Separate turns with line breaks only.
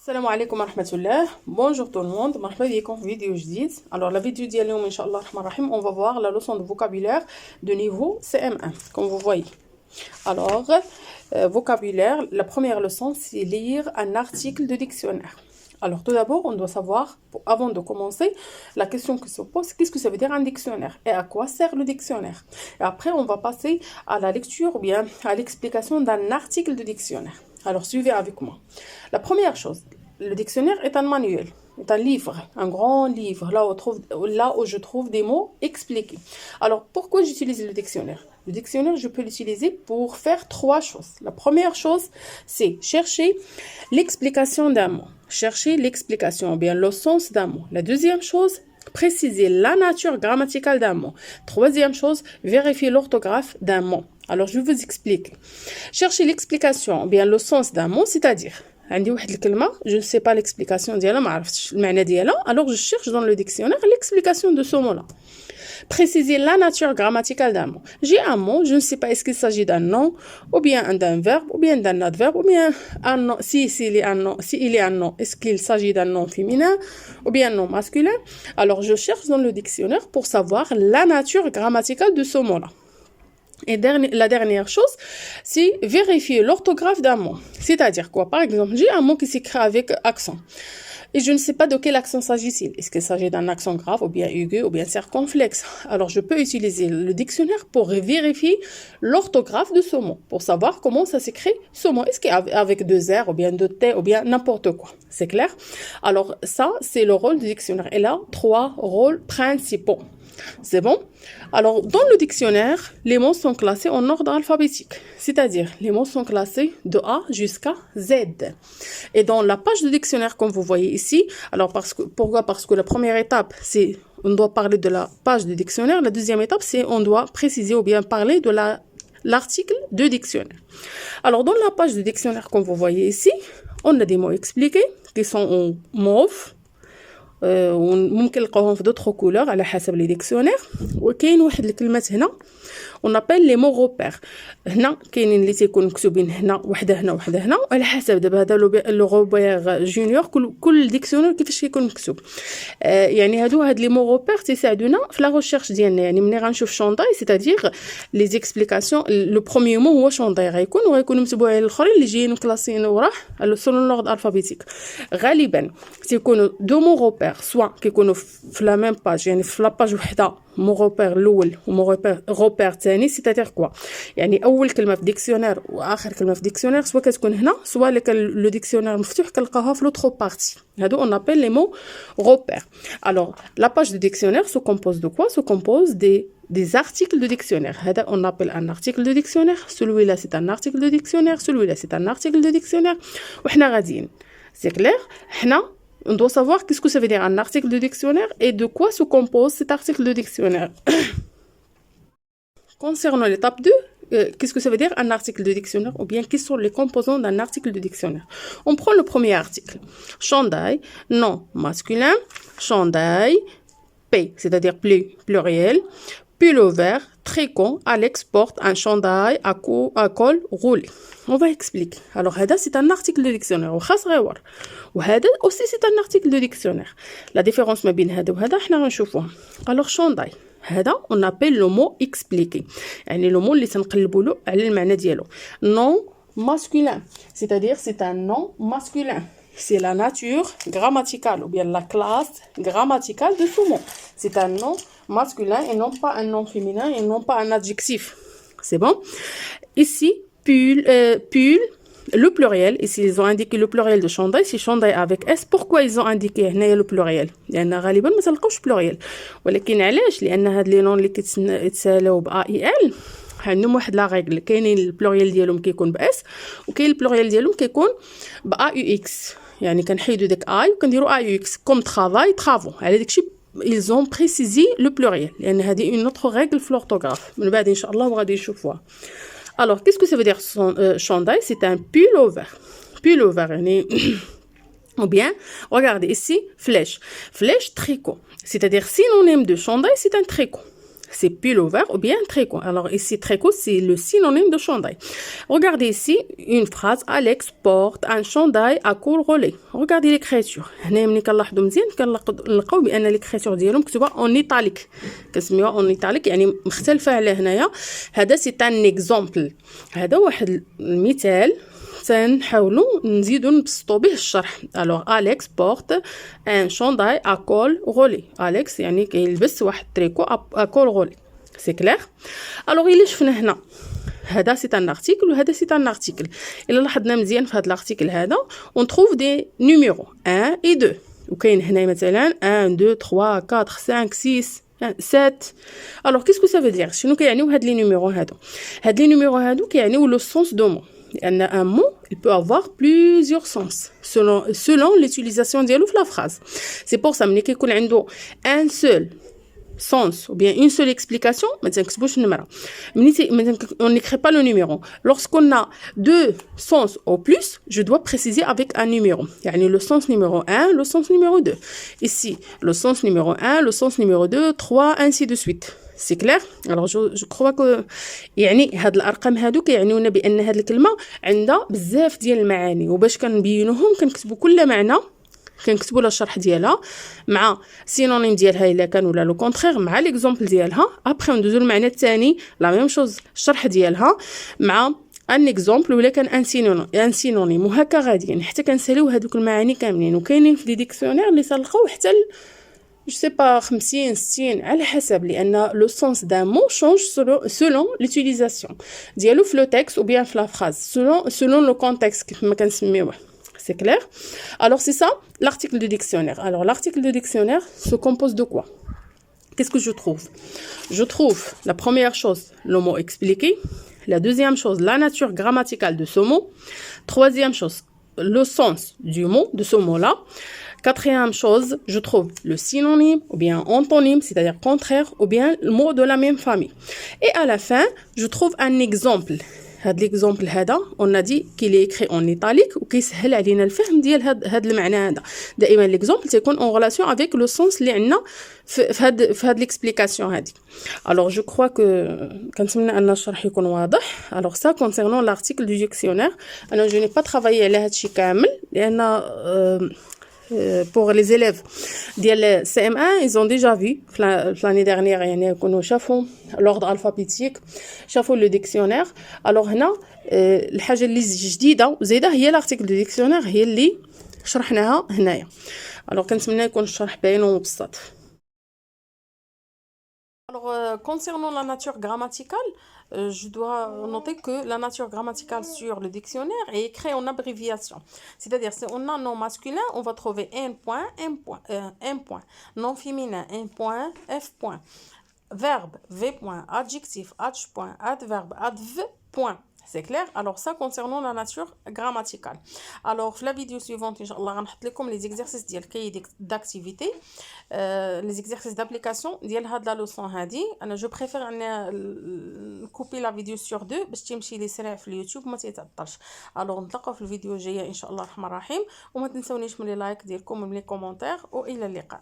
السلام عليكم ورحمة الله. Bonjour tout le monde. مرحبا بكم في فيديو جديد. Alors la vidéo ديال اليوم إن شاء الله الرحمن الرحيم on va voir la leçon de vocabulaire de niveau CM1 comme vous voyez. Alors vocabulaire, la première leçon c'est lire un article de dictionnaire. Alors tout d'abord on doit savoir, avant de commencer, la question qui se pose, qu'est-ce que ça veut dire un dictionnaire et à quoi sert le dictionnaire. Et après on va passer à la lecture ou bien à l'explication d'un article de dictionnaire. Alors suivez avec moi. La première chose, le dictionnaire est un manuel, est un livre, un grand livre, là où je trouve des mots expliqués. Alors pourquoi j'utilise le dictionnaire? Le dictionnaire, je peux l'utiliser pour faire trois choses. La première chose, c'est chercher l'explication d'un mot. Chercher l'explication, ou bien le sens d'un mot. La deuxième chose, préciser la nature grammaticale d'un mot. Troisième chose, vérifier l'orthographe d'un mot. Alors, je vais vous expliquer. Chercher l'explication, ou bien le sens d'un mot, c'est-à-dire, عندي واحد الكلمة, je ne sais pas l'explication ديالها, ما عرفتش المعنى ديالها, alors je cherche dans le dictionnaire l'explication de ce mot-là. Préciser la nature grammaticale d'un mot. J'ai un mot, je ne sais pas est-ce qu'il s'agit d'un nom, ou bien d'un verbe, ou bien d'un adverbe, ou bien un nom, s'il est un nom, est-ce qu'il s'agit d'un nom féminin, ou bien un nom masculin. Alors je cherche dans le dictionnaire pour savoir la nature grammaticale de ce mot-là. Et la dernière chose, c'est vérifier l'orthographe d'un mot. C'est-à-dire quoi? Par exemple, j'ai un mot qui s'écrit avec accent. Et je ne sais pas de quel accent s'agit-il. Est-ce qu'il s'agit d'un accent grave, ou bien aigu, ou bien circonflexe? Alors, je peux utiliser le dictionnaire pour vérifier l'orthographe de ce mot, pour savoir comment ça s'écrit ce mot. Est-ce qu'il est avec deux R, ou bien deux T, ou bien n'importe quoi? C'est clair? Alors, ça, c'est le rôle du dictionnaire. Et là, trois rôles principaux. C'est bon? Alors, dans le dictionnaire, les mots sont classés en ordre alphabétique. C'est-à-dire, les mots sont classés de A jusqu'à Z. Et dans la page de dictionnaire, comme vous voyez ici, alors pourquoi? Parce que la première étape, c'est on doit parler de la page de dictionnaire. La deuxième étape, c'est on doit préciser ou bien parler de l'article de dictionnaire. Alors, dans la page de dictionnaire, comme vous voyez ici, on a des mots expliqués qui sont en mauve. وممكن نلقاوهم في d'autres couleurs على حسب لي ديكسيونير. وكاين واحد الكلمات هنا on appelle les mots repères. هنا كاينين اللي تيكون مكتوبين هنا وحده هنا وحده هنا وعلى حسب دابا هذا لو روبير جونيور كل ديكسيونير كيفاش كيكون مكتوب. يعني هاد لي مو روبير تيساعدونا في لا ريشيرش ديالنا. يعني ملي غنشوف شونداي سيتادير لي زيكسبليكاسيون لو بروميير مو هو شونداي وغيكونوا متبوعين الاخرين اللي جايين كلاسيين وراه سولون لوردر الفابيتيك. غالبا تيكونوا دو مو روبير سوا كيكونوا في لا ميم باج يعني في لا باج وحده مو روبير الاول ومو روبير ثاني. سيتادير كوا يعني اول كلمه في ديكسيونير واخر كلمه في ديكسيونير سوا كتكون هنا سوا لو ديكسيونير مفتوح كنلقاها في لوطرو بارتي. هادو on appelle les mots repères. Alors la page de dictionnaire se compose de quoi? Se compose des articles de dictionnaire. هذا on appelle un article de dictionnaire. Celui-là c'est un article de dictionnaire. Celui-là c'est un article de dictionnaire. وحنا غاديين. C'est clair? حنا on doit savoir qu'est-ce que ça veut dire un article de dictionnaire et de quoi se compose cet article de dictionnaire. Concernant l'étape 2, qu'est-ce que ça veut dire un article de dictionnaire ou bien quels sont les composants d'un article de dictionnaire? On prend le premier article. Chandail, nom masculin. Chandail, P, c'est-à-dire pluriel. Pullover, tricot. Alex porte un chandail à col roulé. On va expliquer. Alors, هذا c'est un article de dictionnaire. وخاص غيور. وهذا aussi c'est un article de dictionnaire. La différence ما بين هذا وهذا احنا غنشوفوها. Alors, chandail. هذا on appelle le mot expliqué. يعني le mot اللي تنقلبوا له على المعنى ديالو. Nom masculin. C'est-à-dire c'est un nom masculin. C'est la nature grammaticale ou bien la classe grammaticale de ce mot. C'est un nom masculin et non pas un nom féminin et non pas un adjectif. C'est bon? Ici, pull, le pluriel. Ici, ils ont indiqué le pluriel de chandail. C'est chandail avec S. Pourquoi ils ont indiqué هنايا le pluriel? لأن غالبا ما تلقاوش pluriel. ولكن علاش؟ لأن هاد لي نون اللي كيتسالاو ب AIL عندهم واحد لا ريغل. كاينين البلوريال ديالهم كيكون باس وكاين البلوريال ديالهم كيكون ب AUX. يعني كنحيدوا داك اي وكنديروا AUX كوم طرافو. على داكشي ils ont précisé le pluriel لأن هذه une autre règle في l'orthographe. من بعد إن شاء الله وغادي نشوفوها. Alors qu'est-ce que ça veut dire chandail? C'est un pullover. Pullover يعني ou bien regardez ici flèche tricot. C'est-à-dire synonyme de chandail c'est un tricot. c'est pull-over ou bien tricot. Alors ici, tricot, c'est le synonyme de chandail. Regardez ici une phrase. Alex porte un chandail à col roulé. Regardez l'écriture. هنا ملي كنلاحظوا مزيان كنلقاو بان l'écriture ديالهم مكتوبه en italique. كنسميوها en italique يعني مختلفه على هنايا. هذا سي ان اكزامبل. هذا واحد المثال تنحاولوا نزيدوا نبسطوا به الشرح. الوغ اليكس بورت ان شانداي ا كول غولي. اليكس يعني كيلبس واحد تريكو ا كول غولي. سي كلير. الوغ الا شفنا هنا هذا سي ان ارتيكل وهذا سي ان ارتيكل. الا لاحظنا مزيان في هذا الارتيكل هذا اون تروف دي نيميرو 1 و 2 وكاين هنا مثلا 1 2 3 4 5 6 7. الوغ كيسكو سا فو دير شنو كيعنيو هاد لي نيميرو هادو؟ هاد لي نيميرو هادو كيعنيو لو سونس دو مو. لأن un mot, il peut avoir plusieurs sens selon l'utilisation ديالو في la phrase. C'est pour ça ملي كيكون عنده un seul sens ou bien une seule explication, ما تنكتبوش النمرة. On n'écrit pas le numéro. Lorsqu'on a deux sens au plus, je dois préciser avec un numéro. يعني le sens numéro 1, le sens numéro 2. Ici, le sens numéro 1, le sens numéro 2, 3, ainsi de suite. سي كلير. الوغ جو كخوا كو يعني هاد الارقام هادو كيعنيونا بان هاد الكلمه عندها بزاف ديال المعاني وباش كنبينوهم كنكتبوا كل معنى كنكتبوا لها الشرح ديالها مع سينونيم ديالها الا كان ولا لو كونترير مع ليكزامبل ديالها ابخي ندوزو للمعنى الثاني لا ميم شوز الشرح ديالها مع ان اكزامبل ولا كان ان سينونيم وهكا غادي يعني حتى كنساليو هذوك المعاني كاملين وكاينين في لي ديكسيونير اللي تلقاو حتى je sais pas 50 60 على حسب لان لو سونس دان مو change selon l'utilisation ديالو في لو تكست ou bien في la phrase selon le contexte كيف ما كنسميوه. C'est clair? Alors c'est ça l'article de dictionnaire. Alors l'article de dictionnaire se compose de quoi? Qu'est-ce que je trouve? Je trouve la première chose le mot expliqué, la deuxième chose la nature grammaticale de ce mot, troisième chose le sens du mot de ce mot-là. Quatrième chose, je trouve le synonyme ou bien antonyme, c'est-à-dire contraire, ou bien le mot de la même famille. Et à la fin, je trouve un exemple. L'exemple هذا on a dit qu'il est écrit en italique وكيسهل علينا الفهم ديال هذا المعنى هذا. دائما l'exemple تيكون en relation avec le sens اللي عندنا في هاد l'explication هذه. Alors je crois que كنتمنى ان الشرح يكون واضح. Alors ça concernant l'article du dictionnaire, انا je n'ai pas travaillé على هذا الشيء كامل لان pour les élèves ديال CM1 ils ont déjà vu l'année dernière يعني كانوا شافوا l'ordre alphabétique شافوا le dictionnaire. alors هنا الحاجه اللي جديده وزايده هي l'article du dictionnaire هي اللي شرحناها هنايا. alors كنتمنى يكون الشرح باين ومبسط. Alors, concernant la nature grammaticale, je dois noter que la nature grammaticale sur le dictionnaire est écrite en abréviation. C'est-à-dire, si on a nom masculin, on va trouver un point, un point. Nom féminin, un point, F point. Verbe, V point. Adjectif, H point. Adverbe, adv point. C'est clair? Alors ça concernant la nature grammaticale. Alors la vidéo suivante inchallah غنحط لكم les exercices ديال cahier d'activité, les exercices d'application ديال هاد لا لوسون هادي. انا جو بريفير ان كوبي لا فيديو سور 2 باش تمشي لي سريع في اليوتيوب ما تيتعطلش. الوغ نتلاقاو في الفيديو الجايه ان شاء الله الرحمن الرحيم وما تنسونيش من لي لايك ديالكم ومن لي كومونتير والى اللقاء.